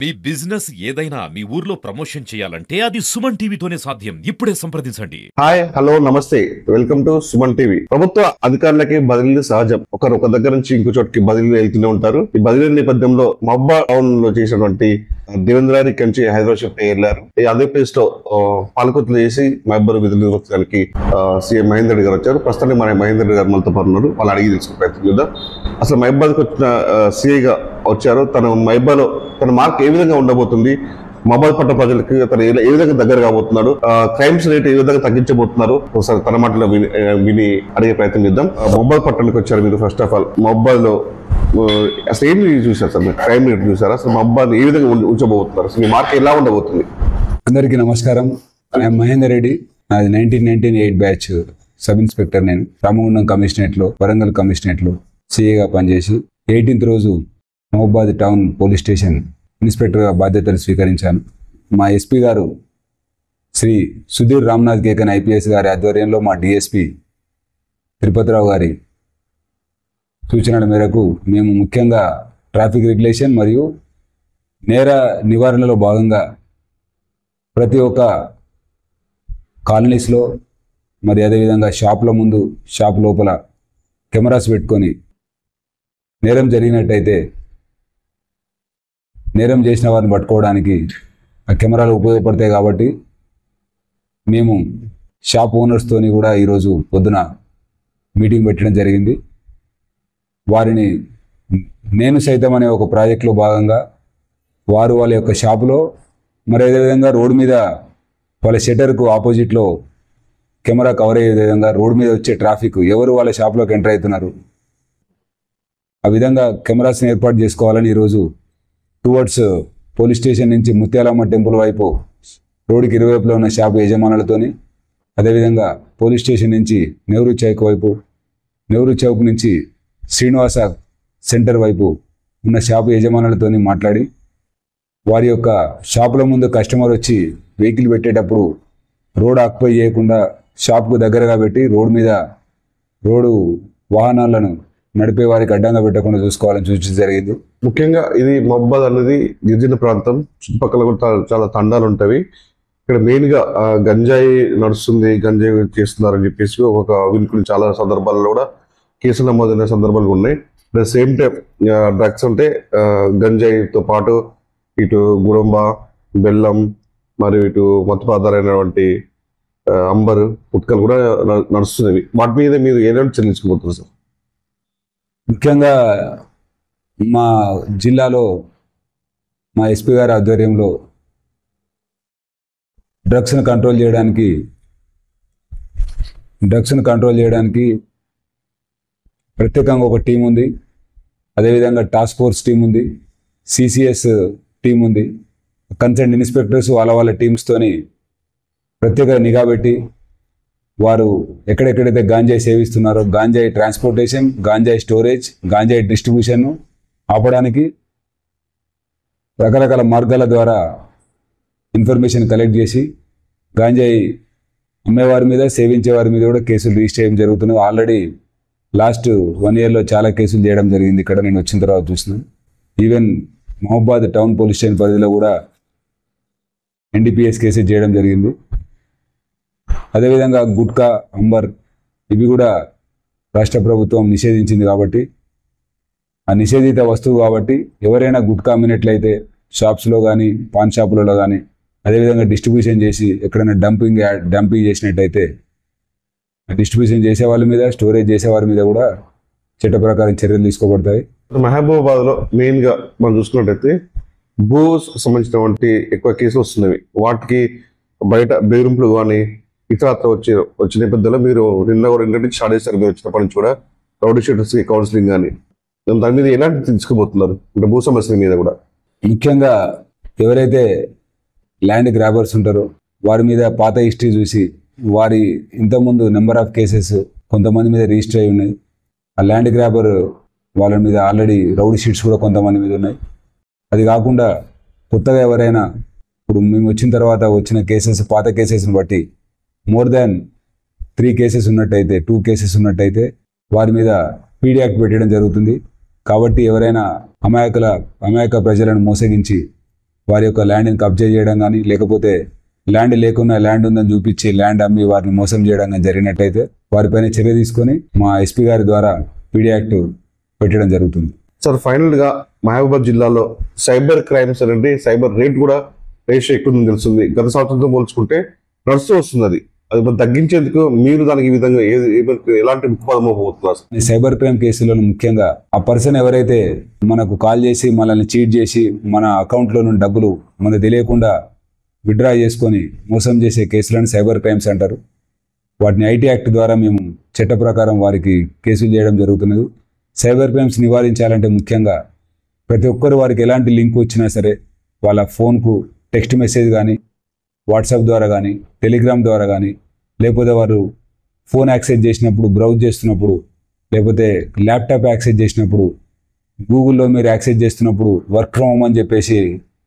మీ business ఏదైనా మీ ఊర్లో promotion చేయాలంటే అది సుమన్ టీవీతోనే సాధ్యం. ఇప్పుడే సంప్రదించండి. హాయ్ హలో నమస్తే, వెల్కమ్ టు సుమన్ టీవీ. ప్రభుత్వ అధికారులకి బదిలీలు సహజం. ఒకరు ఒక దగ్గర నుంచి ఇంకో చోటికి బదిలీలు వెళ్తూనే ఉంటారు. ఈ బదిలీ నేపథ్యంలో మహబూబా టౌన్ లో చేసినటువంటి దేవేంద్రారి కంచి హైదరాబాద్ షిఫ్ట్ అయ్యారు. అదే ప్లేస్ లో పాలకొత్తులు చేసి మహబూబా విధులు నిర్వహించడానికి సీఎం మహేందర్ రెడ్డి గారు వచ్చారు. ప్రస్తుతానికి మన మహేందర్ రెడ్డి గారు మనతో పాటు ఉన్నారు. వాళ్ళు అడిగి తెలుసుకునే ప్రయత్నం చేద్దాం. అసలు మహబూబాకి వచ్చిన సీఐగా వచ్చారు. తన మహబూబాలో తన మార్క్ ఏ విధంగా ఉండబోతుంది, మహబూబ్ పట్ల ప్రజలకు తను ఏ విధంగా దగ్గర కాబోతున్నాడు, క్రైమ్స్ రేట్ ఏ విధంగా తగ్గించబోతున్నారు, ఒకసారి తన మాటలో విని అడిగే ప్రయత్నం చేద్దాం. మహబూబ్ పట్టణానికి వచ్చారు మీరు. ఫస్ట్ ఆఫ్ ఆల్ మహబూబ్ లో అసలు ఏమి చూసారు సార్? మీరు క్రైమ్ రేట్ చూసారా? అసలు మహబూబ్ ఏ విధంగా ఉంచబోతున్నారు? అసలు మీ మార్క్ ఎలా ఉండబోతుంది? అందరికీ నమస్కారం. నేను మహేందర్ రెడ్డి. నాది 1998 బ్యాచ్ సబ్ ఇన్స్పెక్టర్. నేను రామగుండం కమిషనరేట్ లో, వరంగల్ కమిషనరేట్ లో సిఏగా పనిచేసి 18th రోజు మహబూబాద్ టౌన్ పోలీస్ స్టేషన్ ఇన్స్పెక్టర్గా బాధ్యతలు స్వీకరించాను. మా ఎస్పీ గారు శ్రీ సుధీర్ రామ్నాథ్ కేకన్ ఐపీఎస్ గారి ఆధ్వర్యంలో మా డిఎస్పీ తిరుపతిరావు గారి సూచనల మేరకు మేము ముఖ్యంగా ట్రాఫిక్ రెగ్యులేషన్ మరియు నేర నివారణలో భాగంగా ప్రతి ఒక్క కాలనీస్లో మరి అదేవిధంగా షాపుల ముందు, షాప్ లోపల కెమెరాస్ పెట్టుకొని నేరం జరిగినట్టయితే నేరం చేసిన వారిని పట్టుకోవడానికి ఆ కెమెరాలు ఉపయోగపడతాయి. కాబట్టి మేము షాప్ ఓనర్స్తోని కూడా ఈరోజు పొద్దున మీటింగ్ పెట్టడం జరిగింది. వారిని నేను సైతం అనే ఒక ప్రాజెక్టులో భాగంగా వారు వాళ్ళ యొక్క షాపులో మరి అదేవిధంగా రోడ్డు మీద వాళ్ళ షట్టర్కు ఆపోజిట్లో కెమెరా కవర్ అయ్యే విధంగా రోడ్డు మీద వచ్చే ట్రాఫిక్ ఎవరు వాళ్ళ షాప్లోకి ఎంటర్ అవుతున్నారు ఆ విధంగా కెమెరాస్ని ఏర్పాటు చేసుకోవాలని ఈరోజు టువర్డ్స్ పోలీస్ స్టేషన్ నుంచి ముత్యాలమ్మ టెంపుల్ వైపు రోడ్డుకి ఇరువైపులో ఉన్న షాపు యజమానులతోని, అదేవిధంగా పోలీస్ స్టేషన్ నుంచి నెహ్రూ చౌక్ వైపు, నెహ్రూ చౌక్ నుంచి శ్రీనివాస సెంటర్ వైపు ఉన్న షాపు యజమానులతోని మాట్లాడి వారి యొక్క షాపుల ముందు కస్టమర్ వచ్చి వెహికల్ పెట్టేటప్పుడు రోడ్ ఆక్యుపై చేయకుండా షాప్కు దగ్గరగా పెట్టి రోడ్డు వాహనాలను నడిపే వారికి అడ్డంగా పెట్టకుండా చూసుకోవాలని సూచించడం జరిగింది. ముఖ్యంగా ఇది మహబూబాద్ అనేది గిరిజన ప్రాంతం. చుట్టుపక్కల కూడా చాలా తండాలు ఉంటాయి. ఇక్కడ మెయిన్ గా గంజాయి నడుస్తుంది, గంజాయి చేస్తున్నారని చెప్పేసి ఒక వినుకుని చాలా సందర్భాల్లో కూడా కేసులు నమోదైన సందర్భాలు ఉన్నాయి. At the same time drugs అంటే గంజాయితో పాటు ఇటు గుడంబ, బెల్లం మరియు ఇటు మత్తు పదార్థాలైనటువంటి అంబర్, ఉట్కలు కూడా నడుస్తున్నవి. వాటి మీద మీరు ఏదైనా చెల్లించుకోబోతున్నారు సార్? ముఖ్యంగా మా జిల్లాలో మా ఎస్పీ గారి ఆధ్వర్యంలో డ్రగ్స్ను కంట్రోల్ చేయడానికి ప్రత్యేకంగా ఒక టీం ఉంది. అదేవిధంగా టాస్క్ ఫోర్స్ టీం ఉంది, సిసిఎస్ టీం ఉంది. కన్సర్న్ ఇన్స్పెక్టర్స్ వాళ్ళ టీమ్స్తోని ప్రత్యేక నిఘా పెట్టి వారు ఎక్కడెక్కడైతే గాంజాయి సేవిస్తున్నారో గాంజాయి ట్రాన్స్పోర్టేషన్, గాంజాయి స్టోరేజ్, గాంజాయి డిస్ట్రిబ్యూషన్ ఆపడానికి రకరకాల మార్గాల ద్వారా ఇన్ఫర్మేషన్ కలెక్ట్ చేసి గాంజాయి అమ్మేవారి మీద, సేవించే వారి మీద కూడా కేసులు రిజిస్టర్ చేయడం జరుగుతున్నది. ఆల్రెడీ లాస్ట్ 1 yearలో చాలా కేసులు చేయడం జరిగింది. ఇక్కడ నేను వచ్చిన తర్వాత చూసినాను. Even Mahabubabad town police station పరిధిలో కూడా ఎన్డీపీఎస్ కేసెస్ చేయడం జరిగింది. అదేవిధంగా గుట్కా, అంబర్ ఇవి కూడా రాష్ట్ర ప్రభుత్వం నిషేధించింది. కాబట్టి ఆ నిషేధిత వస్తువు కాబట్టి ఎవరైనా గుట్కా అమ్మినట్లయితే షాప్స్లో కానీ, పాన్ షాపులలో కానీ, అదేవిధంగా డిస్ట్రిబ్యూషన్ చేసి ఎక్కడైనా డంపింగ్ చేసినట్టయితే డిస్ట్రిబ్యూషన్ చేసే వాళ్ళ మీద, స్టోరేజ్ చేసే వారి మీద కూడా చట్ట ప్రకారం చర్యలు తీసుకోబడతాయి. మహబూబాబాద్ లో మెయిన్ గా మనం చూసుకున్నట్టయితే భూ సంబంధించినటువంటి ఎక్కువ కేసులు వస్తున్నవి. వాటికి బయట బెదిరింపులు కానీ ఇతరత్ర వచ్చే నేపథ్యంలో మీరు నిన్న స్టార్ట్ చేశారు. మీరు వచ్చినప్పటి నుంచి కూడా రౌడీ షీటర్స్ కౌన్సిలింగ్ కానీ దాని మీద ఎలాంటి తీసుకుపోతున్నారు అంటే భూ సమస్యల మీద కూడా? ముఖ్యంగా ఎవరైతే ల్యాండ్ గ్రాబర్స్ ఉంటారో వారి మీద పాత హిస్టరీ చూసి వారి ఇంతకుముందు నెంబర్ ఆఫ్ కేసెస్ కొంతమంది మీద రిజిస్టర్ అయి ఉన్నాయి. ఆ ల్యాండ్ గ్రాబర్ వాళ్ళ మీద ఆల్రెడీ రౌడీ షీట్స్ కూడా కొంతమంది మీద ఉన్నాయి. అది కాకుండా కొత్తగా ఎవరైనా ఇప్పుడు మేము వచ్చిన తర్వాత వచ్చిన కేసెస్, పాత కేసెస్ని బట్టి మోర్ దాన్ 3 కేసెస్ ఉన్నట్టయితే, 2 కేసెస్ ఉన్నట్టయితే వారి మీద పీడీ యాక్ట్ పెట్టడం జరుగుతుంది. కాబట్టి ఎవరైనా అమాయక ప్రజలను మోసగించి వారి యొక్క ల్యాండ్ని కబ్జా చేయడం కానీ, లేకపోతే ల్యాండ్ లేకున్నా ల్యాండ్ ఉందని చూపించి ల్యాండ్ అమ్మి వారిని మోసం చేయడం కానీ జరిగినట్టయితే వారిపైన చర్య తీసుకొని మా ఎస్పీ గారి ద్వారా పీడీ యాక్ట్ పెట్టడం జరుగుతుంది. సార్ ఫైనల్ గా మహబూబాబాద్ జిల్లాలో సైబర్ క్రైమ్స్ అనేది సైబర్ రేట్ కూడా రేషియో ఎక్కువ ఉందని తెలుస్తుంది. గత సంవత్సరంతో పోల్చుకుంటే నడుస్తూ వస్తుంది. అది మరి తగ్గించేందుకు మీరు దానికి ఈ విధంగా ఎలాంటి ముఖ్యపదం పోతున్నారు? ఈ సైబర్ క్రైమ్ కేసులలో ముఖ్యంగా ఆ పర్సన్ ఎవరైతే మనకు కాల్ చేసి మనల్ని చీట్ చేసి మన అకౌంట్లో నుండి డబ్బులు మనకు తెలియకుండా విత్డ్రా చేసుకొని మోసం చేసే కేసులను సైబర్ క్రైమ్స్ అంటారు. వాటిని ఐటీ యాక్ట్ ద్వారా మేము చట్ట ప్రకారం వారికి కేసులు చేయడం జరుగుతున్నది. సైబర్ క్రైమ్స్ నివారించాలంటే ముఖ్యంగా ప్రతి ఒక్కరు వారికి ఎలాంటి లింక్ వచ్చినా సరే వాళ్ళ ఫోన్కు టెక్స్ట్ మెసేజ్ కానీ, వాట్సాప్ ద్వారా కానీ, టెలిగ్రామ్ ద్వారా కానీ, లేకపోతే వారు ఫోన్ యాక్సెస్ చేసినప్పుడు, బ్రౌజ్ చేస్తున్నప్పుడు, లేకపోతే ల్యాప్టాప్ యాక్సెస్ చేసినప్పుడు, గూగుల్లో మీరు యాక్సెస్ చేస్తున్నప్పుడు వర్క్ ఫ్రమ్ హోమ్ అని చెప్పేసి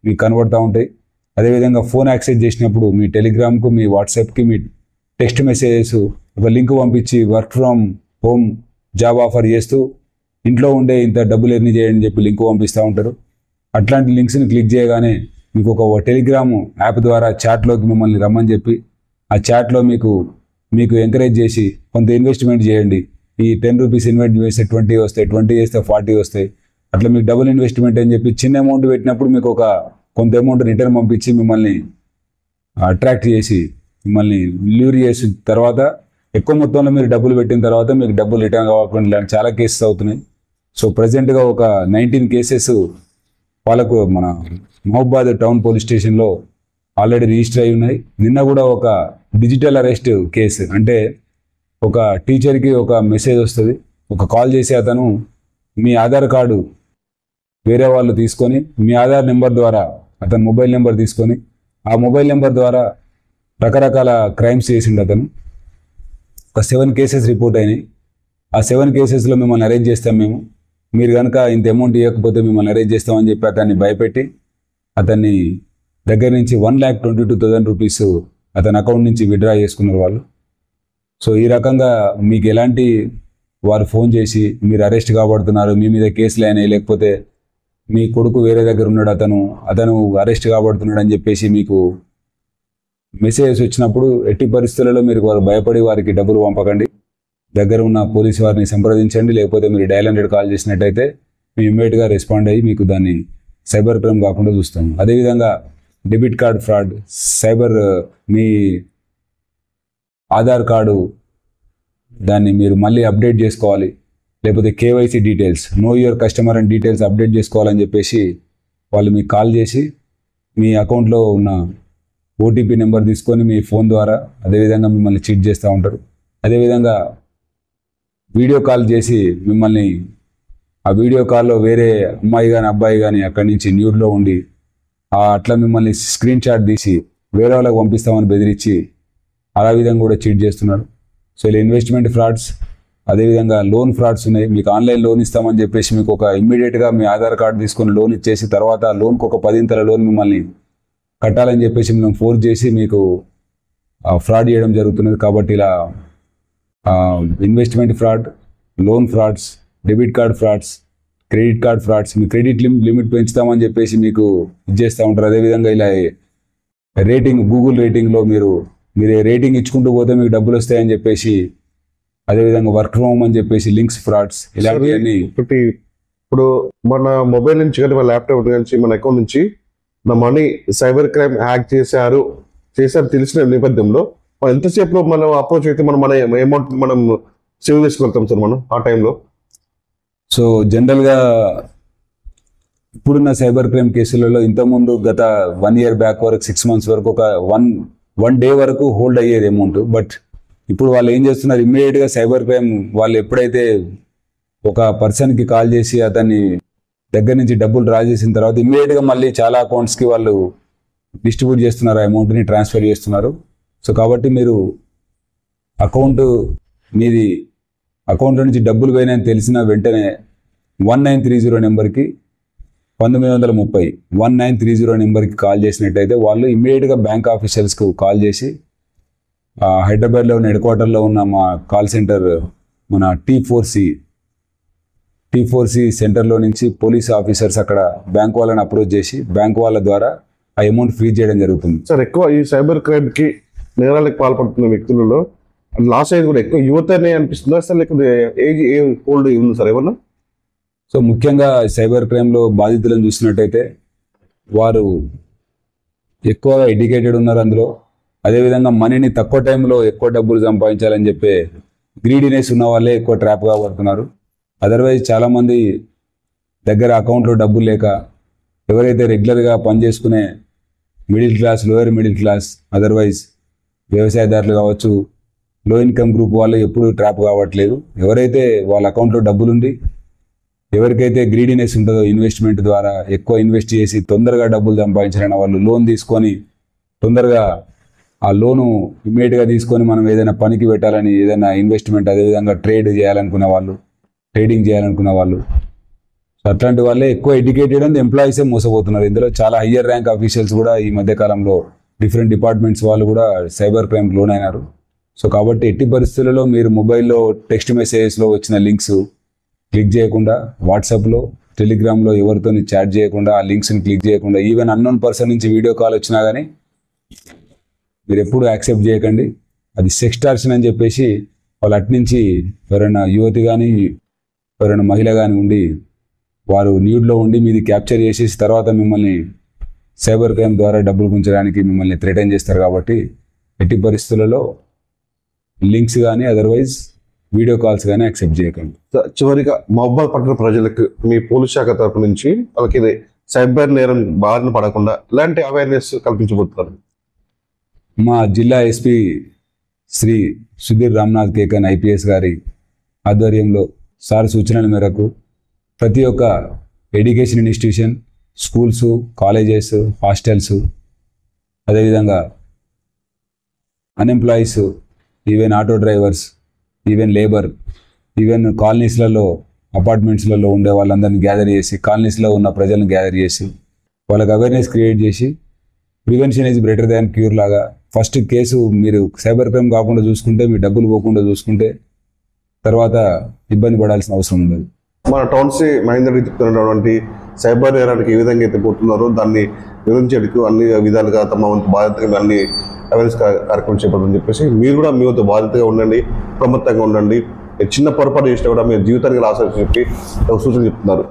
మీకు కనబడుతూ ఉంటాయి. అదేవిధంగా ఫోన్ యాక్సెస్ చేసినప్పుడు మీ టెలిగ్రామ్కు, మీ వాట్సాప్కి, మీ టెక్స్ట్ మెసేజెస్ ఒక లింక్ పంపించి work from home job offer చేస్తూ ఇంట్లో ఉండే ఇంత డబ్బులు ఎర్న్ చేయండి చెప్పి లింక్ పంపిస్తూ ఉంటారు. అట్లాంటి లింక్స్ని క్లిక్ చేయగానే మీకు ఒక టెలిగ్రామ్ యాప్ ద్వారా చాట్లోకి మిమ్మల్ని రమ్మని చెప్పి ఆ చాట్లో మీకు ఎంకరేజ్ చేసి కొంత ఇన్వెస్ట్మెంట్ చేయండి, ఈ 10 రూపీస్ ఇన్వెస్ట్ చేస్తే 20 వస్తాయి, 20 చేస్తే 40 వస్తాయి, అట్లా మీకు డబుల్ ఇన్వెస్ట్మెంట్ అని చెప్పి చిన్న అమౌంట్ పెట్టినప్పుడు మీకు ఒక కొంత అమౌంట్ రిటర్న్ పంపించి మిమ్మల్ని అట్రాక్ట్ చేసి మిమ్మల్ని ల్యూర్ చేసిన తర్వాత ఎక్కువ మొత్తంలో మీరు డబ్బులు పెట్టిన తర్వాత మీకు డబ్బులు రిటర్న్ కావకుండా ఇలాంటి చాలా కేసెస్ అవుతున్నాయి. సో ప్రజెంట్గా ఒక 19 కేసెస్ వాళ్ళకు మన మహబూబాబాద్ టౌన్ పోలీస్ స్టేషన్లో ఆల్రెడీ రిజిస్టర్ అయి ఉన్నాయి. నిన్న కూడా ఒక డిజిటల్ అరెస్ట్ కేసు, అంటే ఒక టీచర్కి ఒక మెసేజ్ వస్తుంది, ఒక కాల్ చేసి అతను మీ ఆధార్ కార్డు వేరే వాళ్ళు తీసుకొని మీ ఆధార్ నెంబర్ ద్వారా అతను మొబైల్ నెంబర్ తీసుకొని ఆ మొబైల్ నెంబర్ ద్వారా రకరకాల క్రైమ్స్ చేసిండు అతను. ఒక 7 కేసెస్ రిపోర్ట్ అయినాయి. ఆ 7 కేసెస్లో మిమ్మల్ని అరేంజ్ చేస్తాం మేము, మీరు కనుక ఇంత అమౌంట్ ఇవ్వకపోతే మిమ్మల్ని అరేంజ్ చేస్తామని చెప్పి అతన్ని భయపెట్టి అతన్ని దగ్గర నుంచి 1,22,000 రూపీస్ అతని అకౌంట్ నుంచి విత్డ్రా చేసుకున్నారు వాళ్ళు. సో ఈ రకంగా మీకు ఎలాంటి వారు ఫోన్ చేసి మీరు అరెస్ట్ కాబడుతున్నారు, మీ మీద కేసులు అయినాయి, లేకపోతే మీ కొడుకు వేరే దగ్గర ఉన్నాడు, అతను అరెస్ట్ కాబడుతున్నాడు అని చెప్పేసి మీకు మెసేజెస్ వచ్చినప్పుడు ఎట్టి పరిస్థితులలో మీరు వారు భయపడి వారికి డబ్బులు పంపకండి. దగ్గర ఉన్న పోలీసు వారిని సంప్రదించండి, లేకపోతే మీరు డయల్ 100 కాల్ చేసినట్టయితే మేము ఇమ్మీడియట్గా రెస్పాండ్ అయ్యి మీకు దాన్ని సైబర్ క్రైమ్ కాకుండా చూస్తాము. అదేవిధంగా డెబిట్ కార్డ్ ఫ్రాడ్, మీ ఆధార్ కార్డు దాన్ని మీరు మళ్ళీ అప్డేట్ చేసుకోవాలి, లేకపోతే KYC details, know your customer and details update చేసుకోవాలని చెప్పేసి వాళ్ళు మీకు కాల్ చేసి మీ అకౌంట్లో ఉన్న ఓటీపీ నెంబర్ తీసుకొని మీ ఫోన్ ద్వారా అదేవిధంగా మిమ్మల్ని చీట్ చేస్తూ ఉంటారు. అదేవిధంగా వీడియో కాల్ చేసి మిమ్మల్ని ఆ వీడియో కాల్లో వేరే అమ్మాయి కానీ అబ్బాయి కానీ అక్కడి నుంచి న్యూడ్లో ఉండి అట్లా మిమ్మల్ని స్క్రీన్ షాట్ తీసి వేరే వాళ్ళకి పంపిస్తామని బెదిరించి అలా విధంగా కూడా చీట్ చేస్తున్నారు. సో ఇలా ఇన్వెస్ట్మెంట్ ఫ్రాడ్స్, అదేవిధంగా లోన్ ఫ్రాడ్స్ ఉన్నాయి. మీకు ఆన్లైన్ లోన్ ఇస్తామని చెప్పేసి మీకు ఒక ఇమ్మీడియట్గా మీ ఆధార్ కార్డు తీసుకొని లోన్ ఇచ్చేసి తర్వాత లోన్కి ఒక 10 ఇంతల లోన్ మిమ్మల్ని కట్టాలని చెప్పేసి మేము ఫోర్స్ చేసి మీకు ఫ్రాడ్ చేయడం జరుగుతున్నది. కాబట్టి ఇలా investment fraud, loan frauds, debit card frauds, credit card frauds, మీ క్రెడిట్ లిమిట్ పెంచుతామని చెప్పేసి మీకు ఇచ్చేస్తూ ఉంటారు. అదేవిధంగా ఇలా రేటింగ్, గూగుల్ రేటింగ్లో మీరు రేటింగ్ ఇచ్చుకుంటూ పోతే మీకు డబ్బులు వస్తాయని చెప్పేసి, అదేవిధంగా వర్క్ ఫ్రమ్ హోమ్ అని చెప్పేసి లింక్స్ ఫ్రాడ్స్, ఇలాంటివన్నీ. ఇప్పుడు మన మొబైల్ నుంచి కానీ మన ల్యాప్టాప్ నుంచి మన అకౌంట్ నుంచి నా మనీ సైబర్ క్రైమ్ హ్యాక్ చేశారు తెలిసిన నేపథ్యంలో ఎంతసేపులో మనం అప్రోచ్ అయితే మన అమౌంట్ మనం సేవ్ చేసుకోగలుగుతాం సార్ మనం ఆ టైంలో? సో జనరల్గా ఇప్పుడున్న సైబర్ క్రైమ్ కేసులలో ఇంతకుముందు గత 1 year బ్యాక్ వరకు 6 months వరకు ఒక వన్ డే వరకు హోల్డ్ అయ్యేది అమౌంట్. బట్ ఇప్పుడు వాళ్ళు ఏం చేస్తున్నారు, ఇమ్మీడియట్గా సైబర్ క్రైమ్ వాళ్ళు ఎప్పుడైతే ఒక పర్సన్కి కాల్ చేసి అతన్ని దగ్గర నుంచి డబ్బులు డ్రా చేసిన తర్వాత ఇమ్మీడియట్గా మళ్ళీ చాలా అకౌంట్స్కి వాళ్ళు డిస్ట్రిబ్యూట్ చేస్తున్నారు, ఆ అమౌంట్ని ట్రాన్స్ఫర్ చేస్తున్నారు. సో కాబట్టి మీరు మీది అకౌంట్లో నుంచి డబ్బులు పోయినాయని తెలిసిన వెంటనే 1930 నెంబర్కి 1930 నెంబర్కి కాల్ చేసినట్టయితే వాళ్ళు ఇమ్మీడియట్గా బ్యాంక్ ఆఫీసర్స్కు కాల్ చేసి హైదరాబాద్లో ఉన్న హెడ్ క్వార్టర్లో ఉన్న మా కాల్ సెంటర్ మన T4C T4C సెంటర్లో నుంచి పోలీస్ ఆఫీసర్స్ అక్కడ బ్యాంక్ వాళ్ళని అప్రోచ్ చేసి బ్యాంక్ వాళ్ళ ద్వారా ఆ అమౌంట్ ఫ్రీజ్ చేయడం జరుగుతుంది. సార్ ఎక్కువ ఈ సైబర్ క్రైమ్ కి నేరాలకు పాల్పడుతున్న వ్యక్తులలో లాస్ అయ్యేది కూడా ఎక్కువ యువతనే అనిపిస్తుందా సార్, లేకపోతే ఏజ్ ఓల్డ్ ఉంది సార్ ఏమన్నా? సో ముఖ్యంగా సైబర్ క్రైమ్లో బాధితులను చూసినట్టయితే వారు ఎక్కువగా ఎడ్యుకేటెడ్ ఉన్నారు అందులో. అదేవిధంగా మనీని తక్కువ టైంలో ఎక్కువ డబ్బులు సంపాదించాలని చెప్పే గ్రీడీనెస్ ఉన్న వాళ్ళే ఎక్కువ ట్రాప్గా పడుతున్నారు. అదర్వైజ్ చాలామంది దగ్గర అకౌంట్లో డబ్బులు లేక ఎవరైతే రెగ్యులర్గా పనిచేసుకునే middle class, lower middle class, otherwise వ్యవసాయదారులు కావచ్చు, లో ఇన్కమ్ గ్రూప్ వాళ్ళు ఎప్పుడు ట్రాప్ కావట్లేదు. ఎవరైతే వాళ్ళ అకౌంట్లో డబ్బులుండి ఎవరికైతే గ్రీడీనెస్ ఉంటుందో ఇన్వెస్ట్మెంట్ ద్వారా ఎక్కువ ఇన్వెస్ట్ చేసి తొందరగా డబ్బులు సంపాదించాలని వాళ్ళు లోన్ తీసుకొని తొందరగా ఆ లోను ఇమ్మీడియట్గా తీసుకొని మనం ఏదైనా పనికి పెట్టాలని ఏదైనా ఇన్వెస్ట్మెంట్, అదేవిధంగా ట్రేడింగ్ చేయాలనుకున్న వాళ్ళు, సో అట్లాంటి వాళ్ళే ఎక్కువ ఎడ్యుకేటెడ్ అండ్ ఎంప్లాయీసే మోసపోతున్నారు. ఇందులో చాలా హయ్యర్ ర్యాంక్ అఫీషియల్స్ కూడా ఈ మధ్యకాలంలో డిఫరెంట్ డిపార్ట్మెంట్స్ వాళ్ళు కూడా సైబర్ క్రైమ్ లోన్ అయినారు. సో కాబట్టి ఎట్టి పరిస్థితులలో మీరు మొబైల్లో టెక్స్ట్ మెసేజెస్లో వచ్చిన లింక్స్ క్లిక్ చేయకుండా, వాట్సాప్లో, టెలిగ్రామ్లో ఎవరితో చాట్ చేయకుండా, ఆ లింక్స్ని క్లిక్ చేయకుండా, ఈవెన్ అన్నోన్ పర్సన్ నుంచి వీడియో కాల్ వచ్చినా కానీ మీరు ఎప్పుడు యాక్సెప్ట్ చేయకండి. అది సెక్స్టార్షన్ అని చెప్పేసి వాళ్ళు అట్నుంచి ఎవరైనా యువతి కానీ ఎవరైనా మహిళ కానీ ఉండి వారు న్యూడ్లో ఉండి మీది క్యాప్చర్ చేసేసి తర్వాత మిమ్మల్ని సైబర్ క్రైమ్ ద్వారా డబ్బులు గుంచడానికి మిమ్మల్ని థ్రెటన్ చేస్తారు. కాబట్టి ఎట్టి పరిస్థితులలో లింక్స్ కానీ అదర్వైజ్ వీడియో కాల్స్ కానీ యాక్సెప్ట్ చేయకండి. చివరిగా మహబూబాబాద్ పట్టణ ప్రజలకు మీ పోలీస్ శాఖ తరపు నుంచి వాళ్ళకి ఇది సైబర్ నేరం బారిన పడకుండా ఇలాంటి అవేర్నెస్ కల్పించబోతున్నారు? మా జిల్లా ఎస్పీ శ్రీ సుధీర్ రామ్నాథ్ కేకన్ IPS గారి ఆధ్వర్యంలో సార్ సూచనల మేరకు ప్రతి ఒక్క education institution, schools, colleges, hostels, అదేవిధంగా unemployees, even auto drivers, even labour, even కాలనీస్లలో అపార్ట్మెంట్స్లలో ఉండే వాళ్ళందరినీ గ్యాదర్ చేసి, కాలనీస్లో ఉన్న ప్రజలను గ్యాదర్ చేసి వాళ్ళకి అవేర్నెస్ క్రియేట్ చేసి prevention is better than cure లాగా ఫస్ట్ కేసు మీరు సైబర్ క్రైమ్ కాకుండా చూసుకుంటే, మీ డబ్బులు పోకుండా చూసుకుంటే తర్వాత ఇబ్బంది పడాల్సిన అవసరం ఉండదు. మన టౌన్సీ మహేందర్ రెడ్డి చెప్తున్నటువంటి సైబర్ నేరానికి ఏ విధంగా అయితే పోతున్నారో దాన్ని వివరించేందుకు అన్ని విధాలుగా తమ వంతు బాధ్యతగా అన్ని అవేర్నెస్ కార్యక్రమం చేపడని చెప్పేసి మీరు కూడా మీ వంతు బాధ్యతగా ఉండండి, ప్రమత్తంగా ఉండండి. చిన్న పొరపాటు చేసినా కూడా మీరు జీవితానికి లాస్ అని చెప్పి సూచన చెప్తున్నారు.